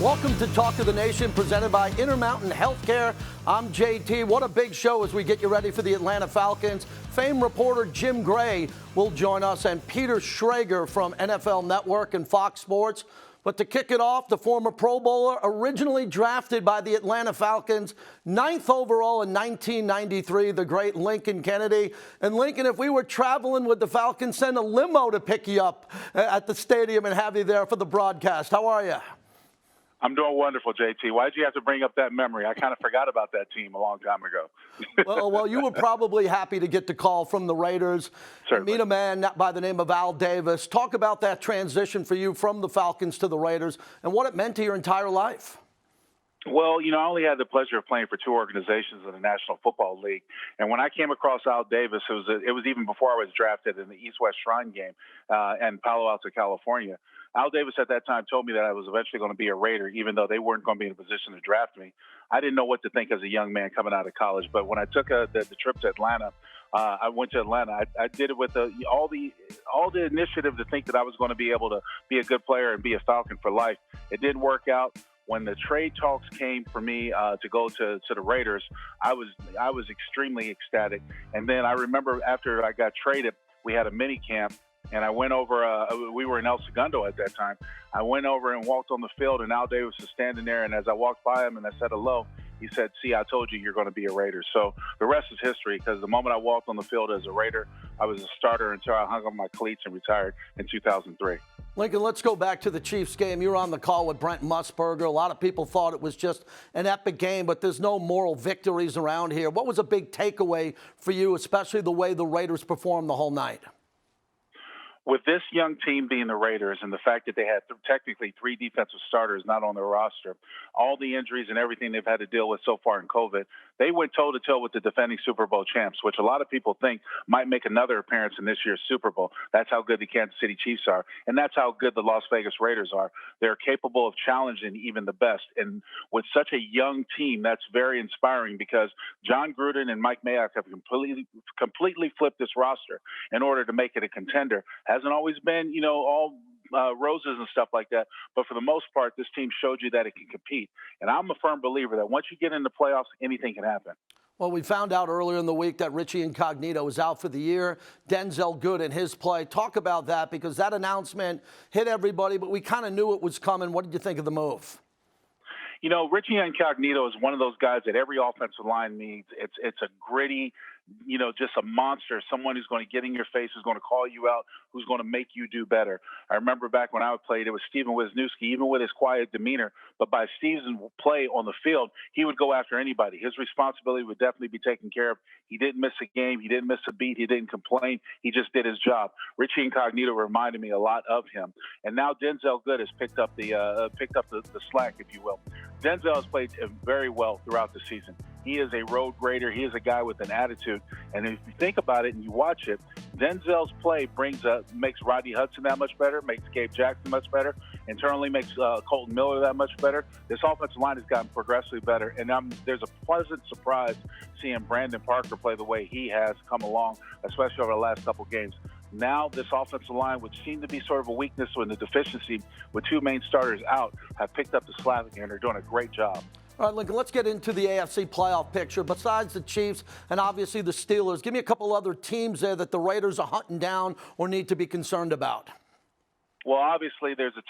Welcome to Talk of the Nation, presented by Intermountain Healthcare. I'm JT. What a big show as we get you ready for the Atlanta Falcons. Famed reporter Jim Gray will join us, and Peter Schrager from NFL Network and Fox Sports. But to kick it off, the former Pro Bowler, originally drafted by the Atlanta Falcons, 9th overall in 1993, the great Lincoln Kennedy. And Lincoln, if we were traveling with the Falcons, send a limo to pick you up at the stadium and have you there for the broadcast. How are you? I'm doing wonderful, JT. Why did you have to bring up that memory? I kind of forgot about that team a long time ago. well, you were probably happy to get the call from the Raiders. Certainly. Meet a man by the name of Al Davis. Talk about that transition for you from the Falcons to the Raiders and what it meant to your entire life. Well, I only had the pleasure of playing for two organizations in the National Football League. And when I came across Al Davis, it was even before I was drafted in the East-West Shrine game in Palo Alto, California. Al Davis at that time told me that I was eventually going to be a Raider, even though they weren't going to be in a position to draft me. I didn't know what to think as a young man coming out of college. But when I took the trip to Atlanta, I went to Atlanta. I did it with all the initiative to think that I was going to be able to be a good player and be a Falcon for life. It didn't work out. When the trade talks came for me to go to the Raiders, I was extremely ecstatic. And then I remember after I got traded, we had a mini camp. And I went over, we were in El Segundo at that time. I went over and walked on the field, and Al Davis was standing there. And as I walked by him and I said hello, he said, "See, I told you you're going to be a Raider." So the rest is history, because the moment I walked on the field as a Raider, I was a starter until I hung up my cleats and retired in 2003. Lincoln, let's go back to the Chiefs game. You were on the call with Brent Musburger. A lot of people thought it was just an epic game, but there's no moral victories around here. What was a big takeaway for you, especially the way the Raiders performed the whole night? With this young team being the Raiders and the fact that they had technically three defensive starters not on their roster, all the injuries and everything they've had to deal with so far in COVID, they went toe-to-toe with the defending Super Bowl champs, which a lot of people think might make another appearance in this year's Super Bowl. That's how good the Kansas City Chiefs are, and that's how good the Las Vegas Raiders are. They're capable of challenging even the best. And with such a young team, that's very inspiring, because John Gruden and Mike Mayock have completely flipped this roster in order to make it a contender. Hasn't always been, all roses and stuff like that. But for the most part, this team showed you that it can compete. And I'm a firm believer that once you get in the playoffs, anything can happen. Well, we found out earlier in the week that Richie Incognito is out for the year. Denzel Good in his play. Talk about that, because that announcement hit everybody, but we kind of knew it was coming. What did you think of the move? Richie Incognito is one of those guys that every offensive line needs. It's a gritty, just a monster, someone who's going to get in your face, who's going to call you out, who's going to make you do better. I remember back when I played, it was Steven Wisniewski, even with his quiet demeanor, but by Steve's play on the field, he would go after anybody. His responsibility would definitely be taken care of. He didn't miss a game. He didn't miss a beat. He didn't complain. He just did his job. Richie Incognito reminded me a lot of him. And now Denzel Good has picked up the slack, if you will. Denzel has played very well throughout the season. He is a road grader. He is a guy with an attitude. And if you think about it and you watch it, Denzel's play makes Rodney Hudson that much better, makes Gabe Jackson much better, internally makes Colton Miller that much better. This offensive line has gotten progressively better. And there's a pleasant surprise seeing Brandon Parker play the way he has come along, especially over the last couple games. Now this offensive line, which seemed to be sort of a weakness or a deficiency with two main starters out, have picked up the slack, and they're doing a great job. All right, Lincoln, let's get into the AFC playoff picture. Besides the Chiefs and obviously the Steelers, give me a couple other teams there that the Raiders are hunting down or need to be concerned about. Well, obviously there's the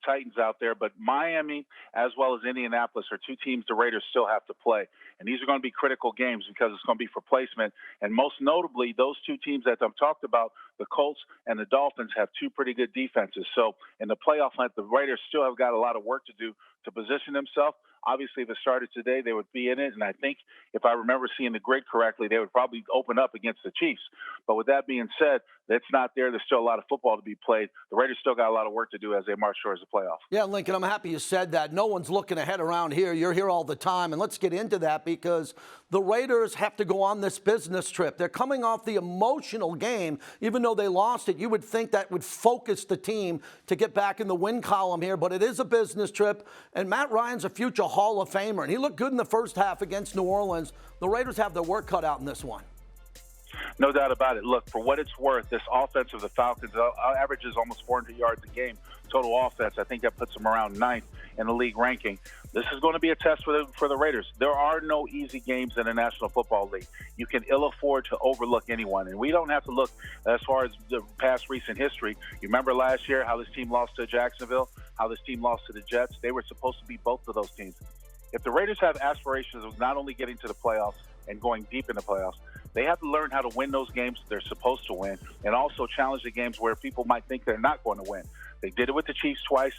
Titans out there, but Miami as well as Indianapolis are two teams the Raiders still have to play. And these are going to be critical games because it's going to be for placement. And most notably, those two teams that I've talked about, the Colts and the Dolphins, have two pretty good defenses. So in the playoff hunt, the Raiders still have got a lot of work to do to position themselves. Obviously, if it started today, they would be in it. And I think if I remember seeing the grid correctly, they would probably open up against the Chiefs. But with that being said, that's not there. There's still a lot of football to be played. The Raiders still got a lot of work to do as they march towards the playoffs. Yeah, Lincoln, I'm happy you said that. No one's looking ahead around here. You're here all the time. And let's get into that, because the Raiders have to go on this business trip. They're coming off the emotional game. Even though they lost it, you would think that would focus the team to get back in the win column here. But it is a business trip. And Matt Ryan's a future Hall of Famer. And he looked good in the first half against New Orleans. The Raiders have their work cut out in this one. No doubt about it. Look, for what it's worth, this offense of the Falcons averages almost 400 yards a game total offense. I think that puts them around 9th in the league ranking. This is going to be a test for the Raiders. There are no easy games in the National Football League. You can ill afford to overlook anyone, and we don't have to look as far as the past recent history. You remember last year how this team lost to Jacksonville, how this team lost to the Jets? They were supposed to be both of those teams. If the Raiders have aspirations of not only getting to the playoffs and going deep in the playoffs, they have to learn how to win those games they're supposed to win, and also challenge the games where people might think they're not going to win. They did it with the Chiefs twice.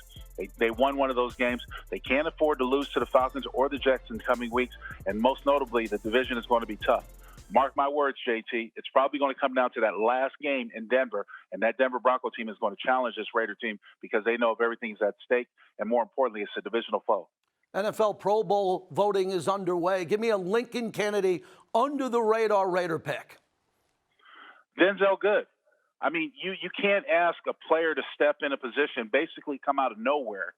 They won one of those games. They can't afford to lose to the Falcons or the Jets in coming weeks, and most notably, the division is going to be tough. Mark my words, JT, it's probably going to come down to that last game in Denver, and that Denver Bronco team is going to challenge this Raider team because they know if everything's at stake, and more importantly, it's a divisional foe. NFL Pro Bowl voting is underway. Give me a Lincoln Kennedy under-the-radar Raider pick. Denzel Good. I mean, you can't ask a player to step in a position, basically come out of nowhere.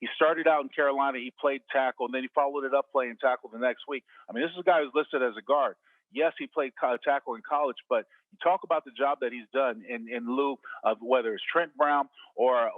He started out in Carolina. He played tackle, and then he followed it up playing tackle the next week. I mean, this is a guy who's listed as a guard. Yes, he played tackle in college, but you talk about the job that he's done in lieu of whether it's Trent Brown or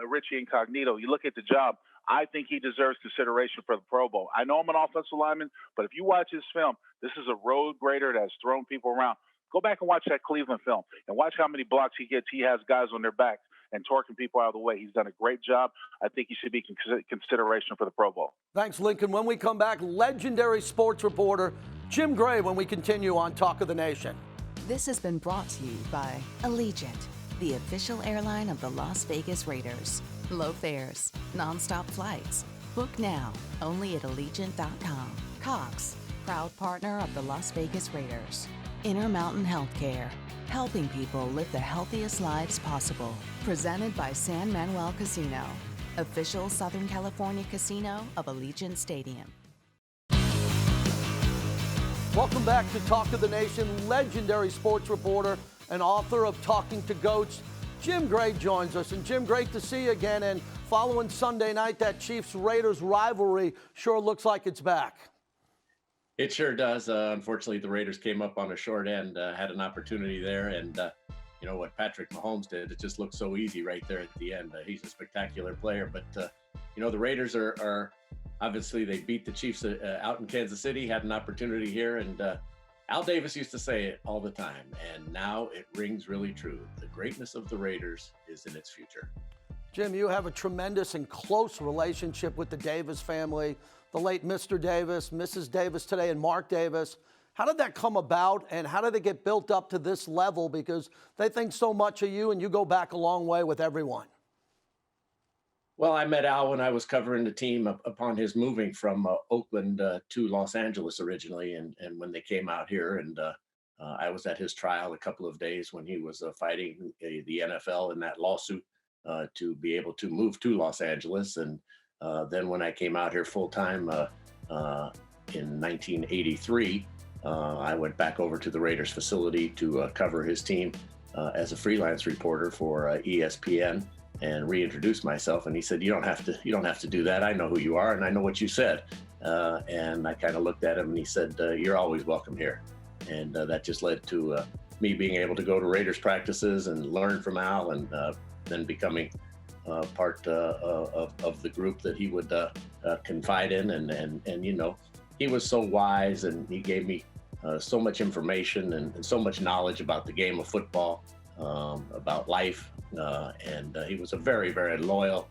Richie Incognito. You look at the job. I think he deserves consideration for the Pro Bowl. I know I'm an offensive lineman, but if you watch his film, this is a road grader that's thrown people around. Go back and watch that Cleveland film and watch how many blocks he gets. He has guys on their backs and torquing people out of the way. He's done a great job. I think he should be consideration for the Pro Bowl. Thanks, Lincoln. When we come back, legendary sports reporter Jim Gray when we continue on Talk of the Nation. This has been brought to you by Allegiant, the official airline of the Las Vegas Raiders. Low fares, nonstop flights. Book now, only at Allegiant.com. Cox, proud partner of the Las Vegas Raiders. Intermountain Healthcare, helping people live the healthiest lives possible. Presented by San Manuel Casino, official Southern California casino of Allegiant Stadium. Welcome back to Talk of the Nation. Legendary sports reporter and author of Talking to Goats, Jim Gray joins us. And Jim, great to see you again. And following Sunday night, that Chiefs-Raiders rivalry sure looks like it's back. It sure does. Unfortunately, the Raiders came up on a short end, had an opportunity there. And, you know, what Patrick Mahomes did, it just looked so easy right there at the end. He's a spectacular player. But, you know, the Raiders are obviously, they beat the Chiefs out in Kansas City, had an opportunity here. And Al Davis used to say it all the time. And now it rings really true. The greatness of the Raiders is in its future. Jim, you have a tremendous and close relationship with the Davis family, the late Mr. Davis, Mrs. Davis today, and Mark Davis. How did that come about, and how did they get built up to this level? Because they think so much of you, and you go back a long way with everyone. Well, I met Al when I was covering the team upon his moving from Oakland to Los Angeles originally, and when they came out here, and I was at his trial a couple of days when he was fighting the NFL in that lawsuit to be able to move to Los Angeles. And then when I came out here full time in 1983, I went back over to the Raiders facility to cover his team as a freelance reporter for ESPN. And reintroduced myself, and he said, you don't have to do that. I know who you are, and I know what you said. And I kind of looked at him, and he said, you're always welcome here. And that just led to me being able to go to Raiders practices and learn from Al, and then becoming part of the group that he would confide in. And you know, he was so wise, and he gave me so much information and so much knowledge about the game of football, about life. And he was a very, very loyal,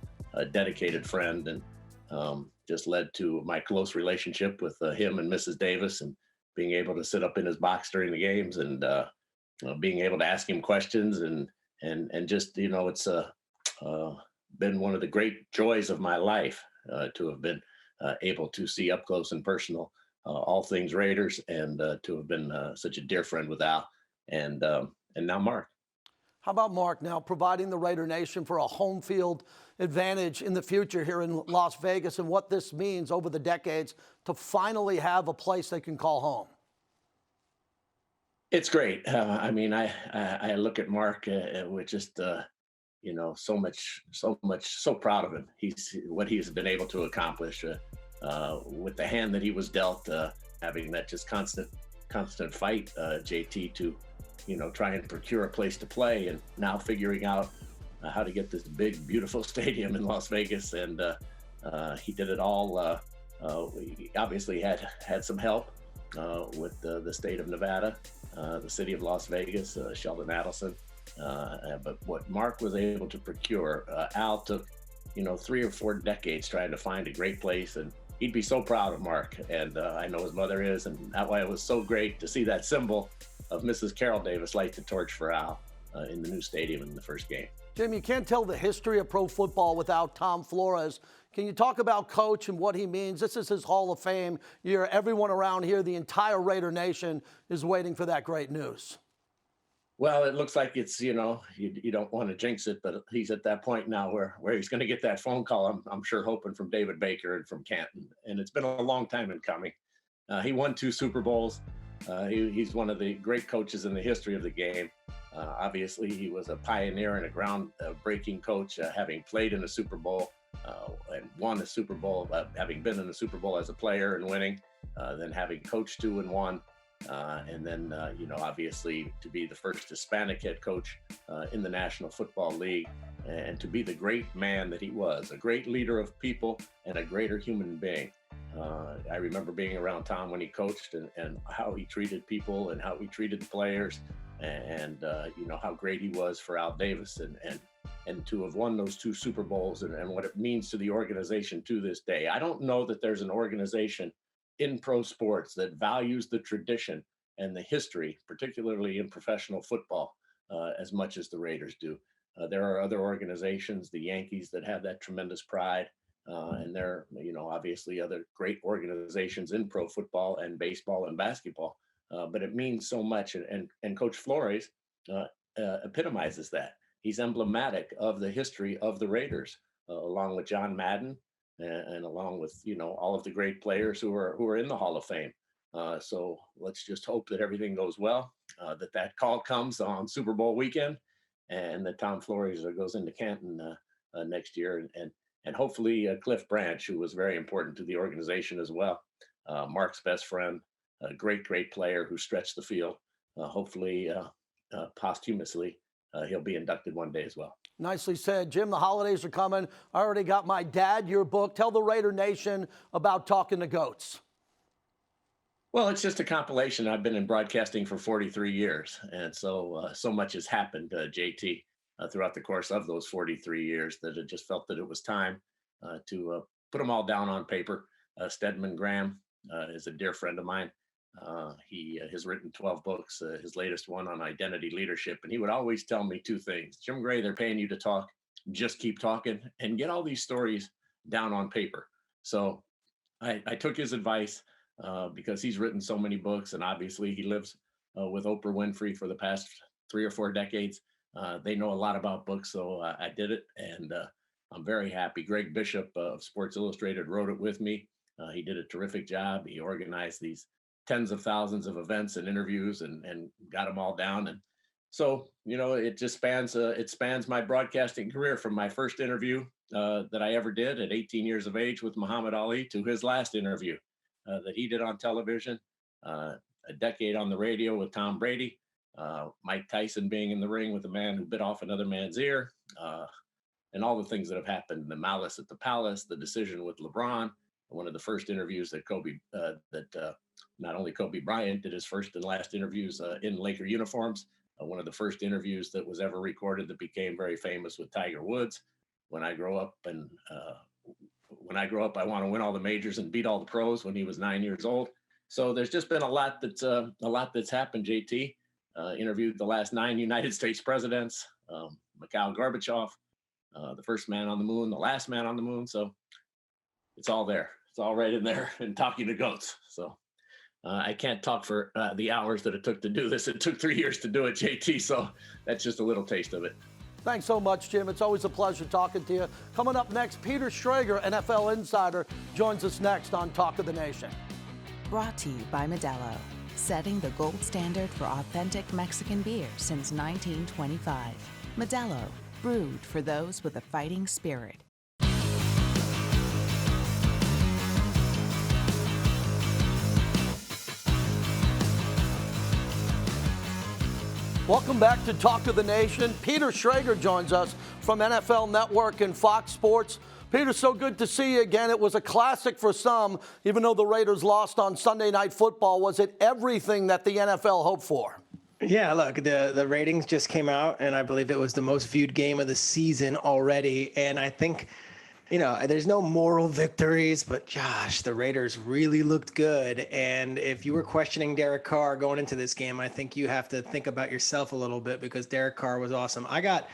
dedicated friend, and just led to my close relationship with him and Mrs. Davis, and being able to sit up in his box during the games, and being able to ask him questions, and just, you know, it's been one of the great joys of my life to have been able to see up close and personal all things Raiders, and to have been such a dear friend with Al, and now Mark. How about Mark now providing the Raider Nation for a home field advantage in the future here in Las Vegas, and what this means over the decades to finally have a place they can call home? It's great. I mean, I look at Mark with just, you know, so proud of him. What he's been able to accomplish with the hand that he was dealt, having that just constant fight, JT, try and procure a place to play, and now figuring out how to get this big, beautiful stadium in Las Vegas. And he did it all. We obviously had some help with the state of Nevada, the city of Las Vegas, Sheldon Adelson. But what Mark was able to procure, Al took, 3 or 4 decades trying to find a great place, and he'd be so proud of Mark. And I know his mother is, and that's why it was so great to see that symbol of Mrs. Carol Davis light the torch for Al in the new stadium in the first game. Jim, you can't tell the history of pro football without Tom Flores. Can you talk about Coach and what he means? This is his Hall of Fame year. Everyone around here, the entire Raider Nation, is waiting for that great news. Well, it looks like it's, you don't want to jinx it, but he's at that point now where he's going to get that phone call, I'm sure, hoping from David Baker and from Canton. And it's been a long time in coming. He won 2 Super Bowls. He's one of the great coaches in the history of the game. Obviously, he was a pioneer and a ground-breaking coach, having played in a Super Bowl and won a Super Bowl, having been in a Super Bowl as a player and winning, then having coached 2 and 1. And then, obviously, to be the first Hispanic head coach in the National Football League, and to be the great man that he was, a great leader of people and a greater human being. I remember being around Tom when he coached, and how he treated people and how he treated the players, and how great he was for Al Davis, and to have won those 2 Super Bowls, and what it means to the organization to this day. I don't know that there's an organization in pro sports that values the tradition and the history, particularly in professional football, as much as the Raiders do. There are other organizations, the Yankees, that have that tremendous pride, and there are, obviously other great organizations in pro football and baseball and basketball. But it means so much, and Coach Flores epitomizes that. He's emblematic of the history of the Raiders, along with John Madden, and along with all of the great players who are in the Hall of Fame. So let's just hope that everything goes well, that call comes on Super Bowl weekend, and that Tom Flores goes into Canton next year, and hopefully Cliff Branch, who was very important to the organization as well, Mark's best friend, a great player who stretched the field. Hopefully, posthumously, he'll be inducted one day as well. Nicely said. Jim, the holidays are coming. I already got my dad your book. Tell the Raider Nation about Talking to Goats. Well, it's just a compilation. I've been in broadcasting for 43 years, and so much has happened, JT, throughout the course of those 43 years, that it just felt that it was time to put them all down on paper. Stedman Graham is a dear friend of mine. He has written 12 books, his latest one on identity leadership. And he would always tell me 2 things. Jim Gray, they're paying you to talk. Just keep talking and get all these stories down on paper. So I took his advice because he's written so many books. And obviously he lives with Oprah Winfrey for the past 3 or 4 decades. They know a lot about books. So I did it. And I'm very happy. Greg Bishop of Sports Illustrated wrote it with me. He did a terrific job. He organized these tens of thousands of events and interviews and got them all down. And so, it just spans my broadcasting career, from my first interview that I ever did at 18 years of age with Muhammad Ali to his last interview that he did on television, a decade on the radio with Tom Brady, Mike Tyson being in the ring with a man who bit off another man's ear, and all the things that have happened, the malice at the palace, the decision with LeBron, one of the first interviews that not only Kobe Bryant did his first and last interviews in Laker uniforms, one of the first interviews that was ever recorded that became very famous with Tiger Woods. When I grow up, I want to win all the majors and beat all the pros, when he was 9 years old. So there's just been a lot that's happened, JT. Interviewed the last 9 United States presidents, Mikhail Gorbachev, the first man on the moon, the last man on the moon. So it's all there. It's all right in there, and Talking to Goats. So I can't talk for the hours that it took to do this. It took 3 years to do it, JT. So that's just a little taste of it. Thanks so much, Jim. It's always a pleasure talking to you. Coming up next, Peter Schrager, NFL insider, joins us next on Talk of the Nation. Brought to you by Modelo, setting the gold standard for authentic Mexican beer since 1925. Modelo, brewed for those with a fighting spirit. Welcome back to Talk of the Nation. Peter Schrager joins us from NFL Network and Fox Sports. Peter, so good to see you again. It was a classic for some, even though the Raiders lost on Sunday Night Football. Was it everything that the NFL hoped for? Yeah, look, the ratings just came out, and I believe it was the most viewed game of the season already. And I think, there's no moral victories, but gosh, the Raiders really looked good. And if you were questioning Derek Carr going into this game, I think you have to think about yourself a little bit because Derek Carr was awesome. I got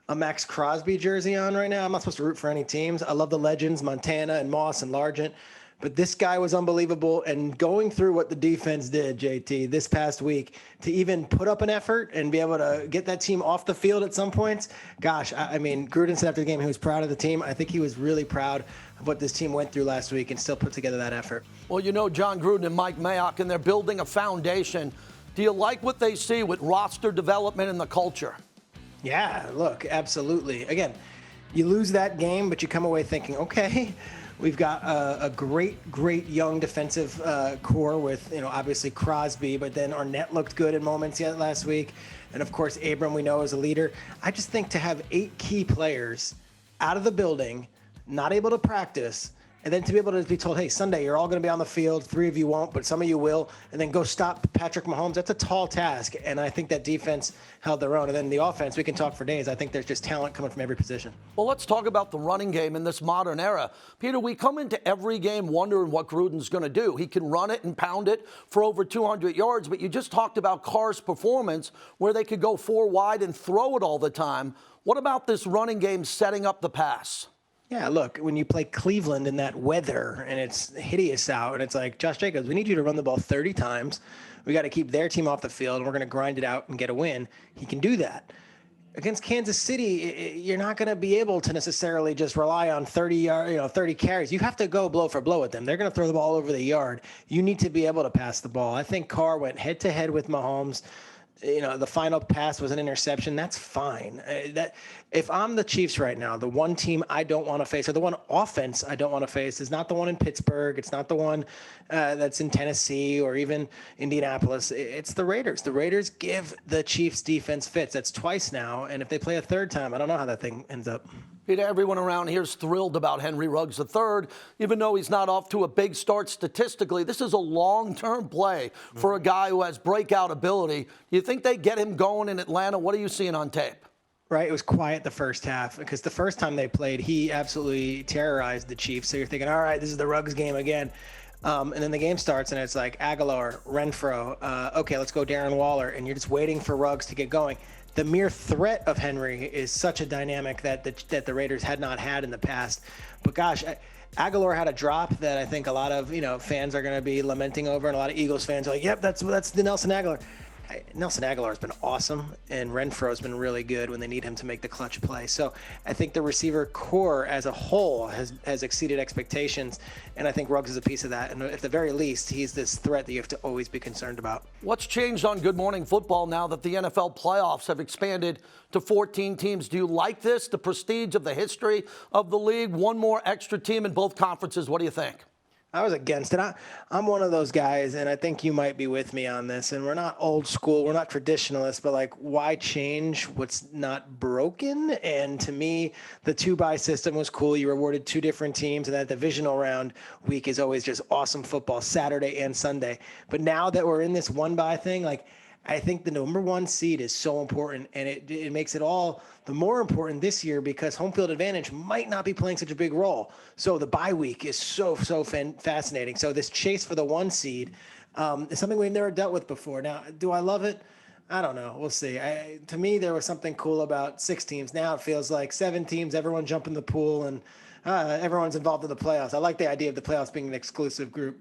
a Max Crosby jersey on right now. I'm not supposed to root for any teams. I love the legends, Montana and Moss and Largent. But this guy was unbelievable. And going through what the defense did, JT, this past week, to even put up an effort and be able to get that team off the field at some points, gosh, I mean, Gruden said after the game he was proud of the team. I think he was really proud of what this team went through last week and still put together that effort. Well, John Gruden and Mike Mayock, and they're building a foundation. Do you like what they see with roster development and the culture? Yeah, look, absolutely. Again, you lose that game, but you come away thinking, okay, we've got a great young defensive core with, obviously Crosby, but then Arnett looked good in moments yet last week. And of course, Abram, we know, is a leader. I just think to have 8 key players out of the building, not able to practice, and then to be able to be told, hey, Sunday, you're all going to be on the field. 3 of you won't, but some of you will. And then go stop Patrick Mahomes. That's a tall task. And I think that defense held their own. And then the offense, we can talk for days. I think there's just talent coming from every position. Well, let's talk about the running game in this modern era. Peter, we come into every game wondering what Gruden's going to do. He can run it and pound it for over 200 yards, but you just talked about Carr's performance where they could go 4 wide and throw it all the time. What about this running game setting up the pass? Yeah, look, when you play Cleveland in that weather and it's hideous out and it's like, Josh Jacobs, we need you to run the ball 30 times. We got to keep their team off the field and we're going to grind it out and get a win. He can do that. Against Kansas City, you're not going to be able to necessarily just rely on 30 carries. You have to go blow for blow with them. They're going to throw the ball over the yard. You need to be able to pass the ball. I think Carr went head to head with Mahomes. The final pass was an interception. That's fine. That if I'm the Chiefs right now, the one team I don't want to face, or the one offense I don't want to face, is not the one in Pittsburgh. It's not the one that's in Tennessee or even Indianapolis. It's the Raiders. The Raiders give the Chiefs defense fits. That's twice now. And if they play a third time, I don't know how that thing ends up. Peter, everyone around here is thrilled about Henry Ruggs III, even though he's not off to a big start statistically. This is a long-term play for a guy who has breakout ability. You think they get him going in Atlanta? What are you seeing on tape? Right, it was quiet the first half because the first time they played, he absolutely terrorized the Chiefs. So you're thinking, all right, this is the Ruggs game again. And then the game starts, and it's like Aguilar, Renfro, okay, let's go Darren Waller, and you're just waiting for Ruggs to get going. The mere threat of Henry is such a dynamic that the Raiders had not had in the past. But gosh, Aguilar had a drop that I think a lot of fans are going to be lamenting over, and a lot of Eagles fans are like, yep, that's the Nelson Aguilar. Nelson Aguilar has been awesome, and Renfro has been really good when they need him to make the clutch play. So I think the receiver core as a whole has exceeded expectations, and I think Ruggs is a piece of that. And at the very least, he's this threat that you have to always be concerned about. What's changed on Good Morning Football now that the NFL playoffs have expanded to 14 teams? Do you like this, the prestige of the history of the league? One more extra team in both conferences. What do you think? I was against it. I'm one of those guys, and I think you might be with me on this. And we're not old school. We're not traditionalists, but like, why change what's not broken? And to me, the 2-bye system was cool. You rewarded 2 different teams, and that divisional round week is always just awesome football, Saturday and Sunday. But now that we're in this 1-bye thing, I think the number 1 seed is so important, and it makes it all the more important this year because home field advantage might not be playing such a big role. So the bye week is so fascinating. So this chase for the 1 seed is something we've never dealt with before. Now, do I love it? I don't know. We'll see. To me, there was something cool about 6 teams. Now it feels like 7 teams, everyone jump in the pool, and everyone's involved in the playoffs. I like the idea of the playoffs being an exclusive group.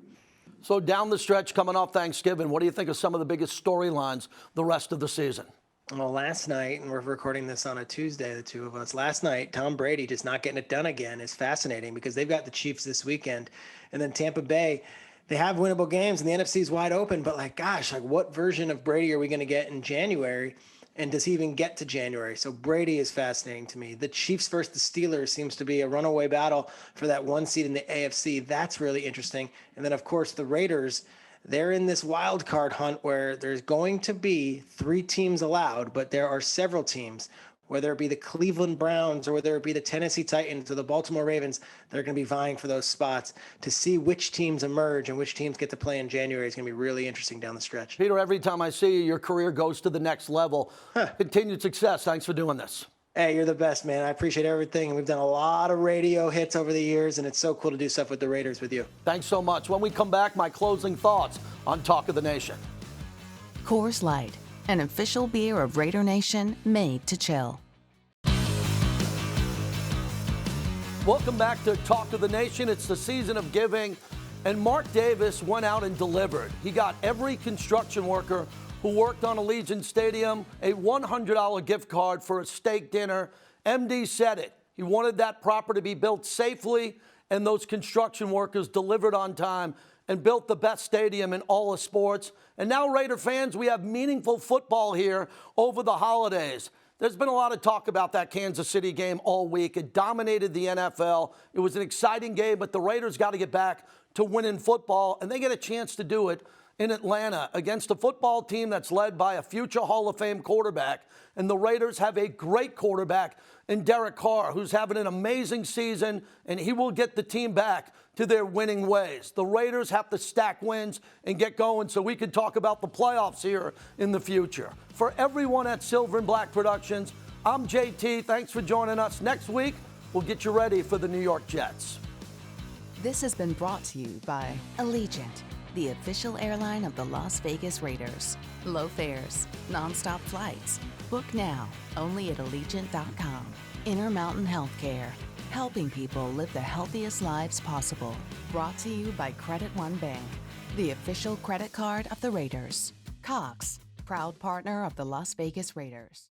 So down the stretch, coming off Thanksgiving, what do you think of some of the biggest storylines the rest of the season? Well, last night, and we're recording this on a Tuesday, the two of us, last night, Tom Brady just not getting it done again is fascinating because they've got the Chiefs this weekend. And then Tampa Bay, they have winnable games and the NFC is wide open. But what version of Brady are we going to get in January? And does he even get to January? So Brady is fascinating to me. The Chiefs versus the Steelers seems to be a runaway battle for that 1 seed in the AFC. That's really interesting. And then, of course, the Raiders, they're in this wild card hunt where there's going to be 3 teams allowed, but there are several teams, whether it be the Cleveland Browns or whether it be the Tennessee Titans or the Baltimore Ravens, they're going to be vying for those spots. To see which teams emerge and which teams get to play in January is going to be really interesting down the stretch. Peter, every time I see you, your career goes to the next level. Continued success. Thanks for doing this. Hey, you're the best, man. I appreciate everything. We've done a lot of radio hits over the years, and it's so cool to do stuff with the Raiders with you. Thanks so much. When we come back, my closing thoughts on Talk of the Nation. Coors Light, an official beer of Raider Nation, made to chill. Welcome back to Talk of the Nation. It's the season of giving, and Mark Davis went out and delivered. He got every construction worker who worked on Allegiant Stadium a $100 gift card for a steak dinner. MD said it. He wanted that property to be built safely, and those construction workers delivered on time and built the best stadium in all of sports. And now, Raider fans, we have meaningful football here over the holidays. There's been a lot of talk about that Kansas City game all week. It dominated the NFL. It was an exciting game, but the Raiders got to get back to winning football, and they get a chance to do it in Atlanta against a football team that's led by a future Hall of Fame quarterback. And the Raiders have a great quarterback in Derek Carr, who's having an amazing season, and he will get the team back to their winning ways. The Raiders have to stack wins and get going so we can talk about the playoffs here in the future. For everyone at Silver and Black Productions, I'm JT. Thanks for joining us. Next week, we'll get you ready for the New York Jets. This has been brought to you by Allegiant, the official airline of the Las Vegas Raiders. Low fares, nonstop flights. Book now, only at Allegiant.com. Intermountain Healthcare, helping people live the healthiest lives possible. Brought to you by Credit One Bank, the official credit card of the Raiders. Cox, proud partner of the Las Vegas Raiders.